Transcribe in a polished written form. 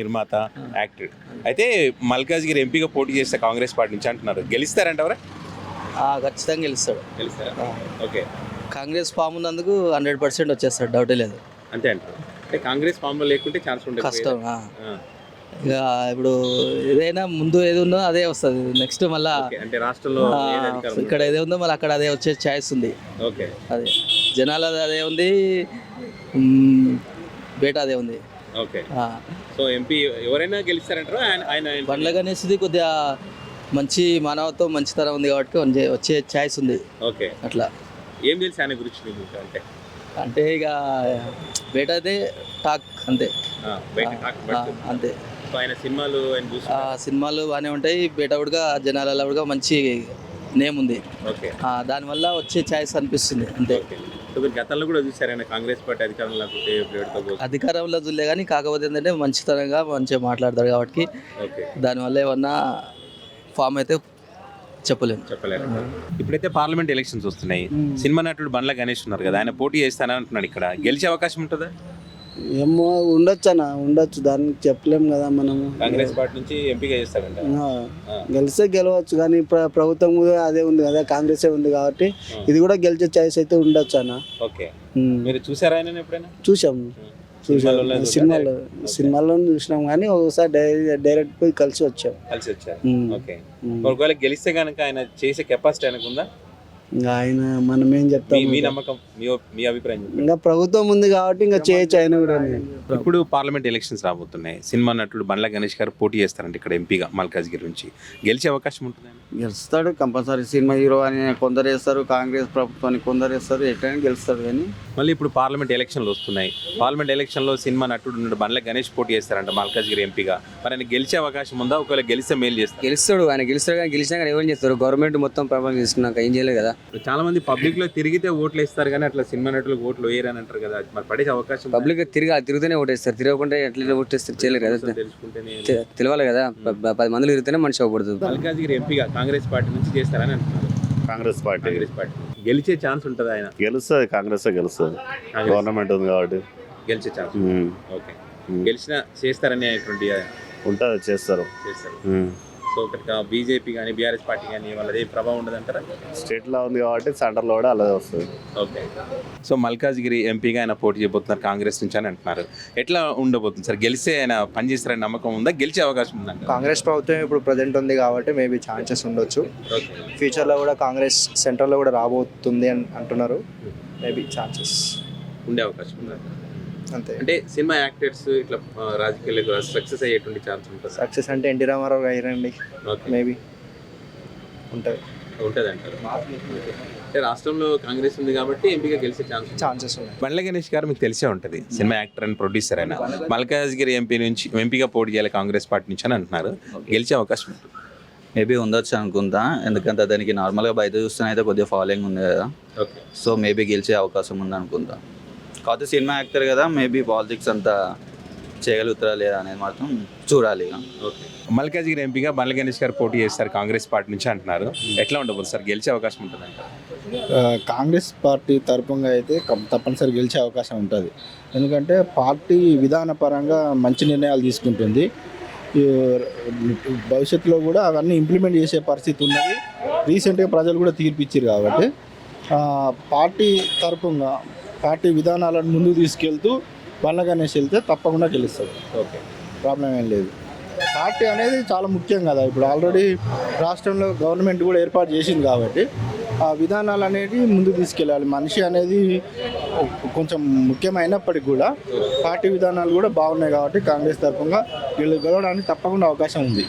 నిర్మాత, యాక్టర్. అయితే మల్కాజ్గిరి ఎంపీగా పోటీ చేస్తే కాంగ్రెస్ పార్టీ నుంచి అంటున్నారు, గెలుస్తారంటవరా? ఖచ్చితంగా గెలుస్తాడు. గెలుస్తారా? ఓకే. కాంగ్రెస్ ఫామ్ ఉన్నందుకు 100% వచ్చేస్తాడు, డౌటే లేదు. అంతే అంటారు. అంటే కాంగ్రెస్ ఫామ్లో లేకుంటే ఛాన్స్ ఉండదు. కష్టం. ఇక ఇప్పుడు ఏదైనా ముందు ఏది ఉందో అదే వస్తుంది, నెక్స్ట్ మళ్ళీ అంటే రాష్ట్రంలో ఇక్కడ ఏదే ఉందో మళ్ళీ అక్కడ అదే వచ్చే ఛాయిస్ ఉంది. ఓకే. అదే జనాల అదే ఉంది, బేటా అదే ఉంది. ఓకే. సో ఎంపీ ఎవరైనా గెలుస్తారంటారు? ఆయన బండ్ల గణేష్ది కొద్దిగా మంచి మానవత్వం, మంచితనం ఉంది కాబట్టి వచ్చే ఛాయిస్ ఉంది. ఓకే. అట్లా ఏం తెలుసు ఆయన గురించి మీకు? అంటే ఇక బేటా అయితే టాక్ అంతే. అంతే. ఆయన సినిమాలు సినిమాలు బాగానే ఉంటాయి, బేటా కూడా జనాలలో కూడా మంచి నేమ్ ఉంది. ఓకే. దానివల్ల వచ్చే ఛాయిస్ అనిపిస్తుంది అంతే. గతంలో కూడా చూసారు ఆయన కాంగ్రెస్ పార్టీ అధికారంలో చూడలే కానీ, కాకపోతే ఏంటంటే మంచితనంగా మంచిగా మాట్లాడతారు కాబట్టి దానివల్ల ఏమన్నా ఫామ్ అయితే చెప్పలేము. ఇప్పుడైతే పార్లమెంట్ ఎలక్షన్స్ వస్తున్నాయి. సినిమా నటుడు బండ్ల గణేష్ ఉన్నారు కదా, ఆయన పోటీ చేస్తానని అంటున్నాడు. ఇక్కడ గెలిచే అవకాశం ఉంటుందా? ఏమో ఉండొచ్చు, దానికి చెప్పలేము కదా మనము. కాంగ్రెస్ పార్టీ నుంచి ఎంపీగా చేస్తారంట. గెలిస్తే గెలవచ్చు, కానీ ప్రభుత్వం కూడా అదే ఉంది కదా, కాంగ్రెసే ఉంది కాబట్టి ఇది కూడా గెలిచే ఛాయిస్ అయితే ఉండొచ్చు అన్న. ఓకే. మీరు చూసారా ఆయన ఎప్పుడైనా? చూసాము, సినిమాలో చూసినాం కానీ ఒకసారి డైరెక్ట్ పోయి కలిసి వచ్చాం. ఓకే. ఒకవేళ గెలిస్తే కనుక ఆయన చేసే కెపాసిటీ ఆయనకుందా? ఆయన మనం ఏం చెప్తాం, మీ నమ్మకం, మీ అభిప్రాయం? ఇంకా ప్రభుత్వం ఉంది కాబట్టి ఇంకా చేయొచ్చు ఆయన కూడా. ఇప్పుడు పార్లమెంట్ ఎలక్షన్స్ రాబోతున్నాయి. సినిమా నటుడు బండ్ల గణేష్ గారు పోటీ చేస్తారంటే ఇక్కడ ఎంపీగా మల్కాజ్గిరి నుంచి, గెలిచే అవకాశం ఉంటుంది? గెలుస్తాడు కంపల్సరీ. సినిమా హీరో అని కొందరు వేస్తారు, కాంగ్రెస్ ప్రభుత్వాన్ని కొందరు వేస్తారు, ఎట్లయినా గెలుస్తాడు. కానీ మళ్ళీ ఇప్పుడు పార్లమెంట్ ఎలక్షన్లు వస్తున్నాయి. పార్లమెంట్ ఎలక్షన్లో సినిమా నటుడు బండ్ల గణేష్ పోటీ చేస్తారంట మల్కాజ్గిరి ఎంపీగా. మరి ఆయన గెలిచే అవకాశం ఉందా? ఒకవేళ గెలిస్తే మేలు చేస్తారు? గెలుస్తాడు, ఆయన గెలుస్తాడు. కానీ గెలిచినా కానీ ఏమని చేస్తారు, గవర్నమెంట్ మొత్తం ప్రభావం తీసుకున్నాక ఏం చేయలేదు కదా. చాలా మంది పబ్లిక్ లో తిరిగితే ఓట్లు వేస్తారు కానీ అట్లా సినిమా నటులకు ఓట్లు వేయరని అంటారు కదా, మరి పడే అవకాశం? పబ్లిక్ తిరుగుతూనే ఓటేస్తారు, తిరగకుండా ఎట్లా ఓటేస్తారు, చేయలేరు కదా. తెలియాలి కదా, 10 మందిలో తిరిగితేనే మనిషి అవ్వకూడదు. మల్కాజ్గిరి ఎంపీగా కాంగ్రెస్ పార్టీ నుంచి చేస్తారని అంటున్నారు. కాంగ్రెస్ పార్టీ గెలిచే ఛాన్స్ ఉంటుంది? ఆయన గెలుస్తుంది, కాంగ్రెస్ గెలుస్తుంది, గవర్నమెంట్ ఉంది కాబట్టి గెలిచే ఛాన్స్. ఓకే. గెలిచినా చేస్తారని ఉంటుంది, చేస్తారు. సో ఇక్కడ బీజేపీ కానీ బీఆర్ఎస్ పార్టీ కానీ వాళ్ళది ప్రభావం ఉండదంటారా? స్టేట్లో ఉంది కాబట్టి సెంటర్లో కూడా అలాగే వస్తుంది. ఓకే. సో మల్కాజ్గిరి ఎంపీగా ఆయన పోటీ చేయబోతున్నారు కాంగ్రెస్ నుంచి అని అంటున్నారు. ఎట్లా ఉండబోతుంది సార్? గెలిస్తే ఆయన పనిచేస్తారని నమ్మకం ఉందా? గెలిచే అవకాశం ఉందా? కాంగ్రెస్ ప్రభుత్వం ఇప్పుడు ప్రజెంట్ ఉంది కాబట్టి మేబీ ఛాన్సెస్ ఉండొచ్చు. ఫ్యూచర్లో కూడా కాంగ్రెస్ సెంటర్లో కూడా రాబోతుంది అని అంటున్నారు. మేబీ ఛాన్సెస్ ఉండే అవకాశం ఉందా? అంతే. అంటే సినిమా యాక్టర్స్ ఇట్లా రాజకీయాల్లో సక్సెస్ అయ్యేటువంటి ఛాన్స్ ఉంటుంది? సక్సెస్ అంటే ఎన్టీ రామారావు అయ్యారండి, మేబీ ఉంటుంది అంటారు. అంటే రాష్ట్రంలో కాంగ్రెస్ ఉంది కాబట్టి ఎంపీగా గెలిచే ఛాన్సెస్ ఉన్నాయి. బండ్ల గణేష్ గారు మీకు తెలిసే ఉంటుంది, సినిమా యాక్టర్ అండ్ ప్రొడ్యూసర్ అయినా. మల్కాజ్గిరి ఎంపీగా పోటీ చేయాలి కాంగ్రెస్ పార్టీ నుంచి అని అంటున్నారు. గెలిచే అవకాశం ఉంటుంది? మేబీ ఉండొచ్చు అనుకుంటా, ఎందుకంటే దానికి నార్మల్గా బయట చూస్తేనే అయితే కొద్దిగా ఫాలోయింగ్ ఉంది కదా. ఓకే. సో మేబీ గెలిచే అవకాశం ఉంది అనుకుంటా. కాకపోతే సినిమా యాక్టర్ కదా, మేబీ పాలిటిక్స్ అంతా చేయగలుగుతారా లేదా అనేది మాత్రం చూడాలి. ఓకే. మల్కాజ్గిరి ఎంపీగా బండ్ల గణేష్ గారు పోటీ చేస్తారు కాంగ్రెస్ పార్టీ నుంచి అంటున్నారు. ఎట్లా ఉండబోతుంది సార్? గెలిచే అవకాశం ఉంటుందంట? కాంగ్రెస్ పార్టీ తరపుగా అయితే తప్పనిసరి గెలిచే అవకాశం ఉంటుంది. ఎందుకంటే పార్టీ విధానపరంగా మంచి నిర్ణయాలు తీసుకుంటుంది. భవిష్యత్తులో కూడా అవన్నీ ఇంప్లిమెంట్ చేసే పరిస్థితి ఉన్నది. రీసెంట్గా ప్రజలు కూడా తీర్పిచ్చారు కాబట్టి పార్టీ తరపుగా పార్టీ విధానాలను ముందుకు తీసుకెళ్తూ బండ్ల గణేష్ వెళ్తే తప్పకుండా గెలుస్తుంది. ఓకే. ప్రాబ్లం ఏం లేదు. పార్టీ అనేది చాలా ముఖ్యం కదా. ఇప్పుడు ఆల్రెడీ రాష్ట్రంలో గవర్నమెంట్ కూడా ఏర్పాటు చేసింది కాబట్టి ఆ విధానాలు అనేది ముందుకు తీసుకెళ్ళాలి. మనిషి అనేది కొంచెం ముఖ్యమైనప్పటికీ కూడా పార్టీ విధానాలు కూడా బాగున్నాయి కాబట్టి కాంగ్రెస్ తరఫున గెలవడానికి తప్పకుండా అవకాశం ఉంది.